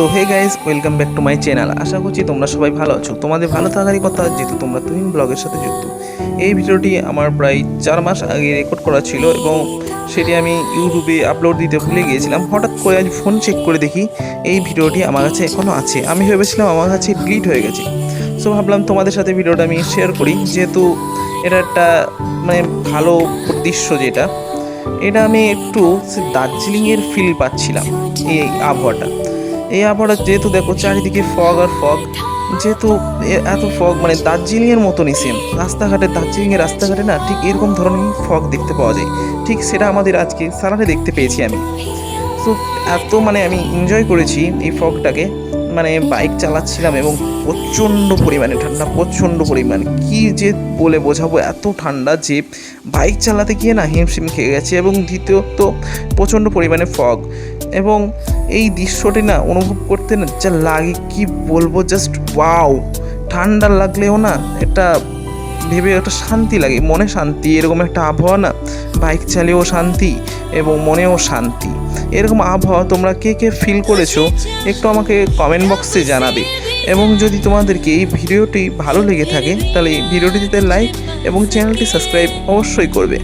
So hey guys, welcome back to my channel. আশা করছি তোমরা সবাই ভালো আছো। তোমাদের ভালো থাকারই কথা, যেহেতু তোমরা তুহিন ব্লগের সাথে যুক্ত। এই ভিডিওটি আমার প্রায় 4 মাস আগে রেকর্ড করা ছিল এবং সেটি আমি ইউটিউবে আপলোড দিতে ভুলে গিয়েছিলাম। হঠাৎ করে আজ ফোন চেক করে দেখি এই ভিডিওটি আমার কাছে এখনও আছে। আমি ভেবেছিলাম আমার কাছে ডিলিট হয়ে গেছে। সো ভাবলাম তোমাদের সাথে ভিডিওটা আমি শেয়ার করি, যেহেতু এটা একটা মানে ভালো দৃশ্য। এটা আমি একটু দার্জিলিংয়ের ফিল পাচ্ছিলাম। এই আবহাওয়াটা যেহেতু দেখো চারিদিকে ফগ আর ফগ, যেহেতু এত ফগ মানে দার্জিলিংয়ের মতনই সেম। দার্জিলিংয়ের রাস্তাঘাটে না ঠিক এরকম ধরনের ফগ দেখতে পাওয়া যায়। ঠিক সেটা আমাদের আজকে সারারে দেখতে পেয়েছি আমি। সো এত আমি এনজয় করেছি এই ফগটাকে। বাইক চালাচ্ছিলাম এবং প্রচণ্ড পরিমাণে ঠান্ডা, প্রচণ্ড পরিমাণ কি যে বলে বোঝাবো, এত ঠান্ডা যে বাইক চালাতে গিয়ে না হিমশিম খেয়ে গেছে। এবং দ্বিতীয়ত প্রচণ্ড পরিমাণে ফগ, এবং এই দৃশ্যটি না অনুভব করতে না যা লাগে কি বলবো, জাস্ট ওয়াও। ঠান্ডা লাগলেও না এটা ভেবে একটা শান্তি লাগে, মনে শান্তি। এরকম একটা আবহাওয়া না বাইক চালিয়েও শান্তি এবং মনেও শান্তি। এরকম আবহাওয়া তোমরা কে কে ফিল করেছো একটু আমাকে কমেন্ট বক্সে জানাবে। এবং যদি তোমাদেরকে এই ভিডিওটি ভালো লেগে থাকে তাহলে এই ভিডিওটিতে লাইক এবং চ্যানেলটি সাবস্ক্রাইব অবশ্যই করবে।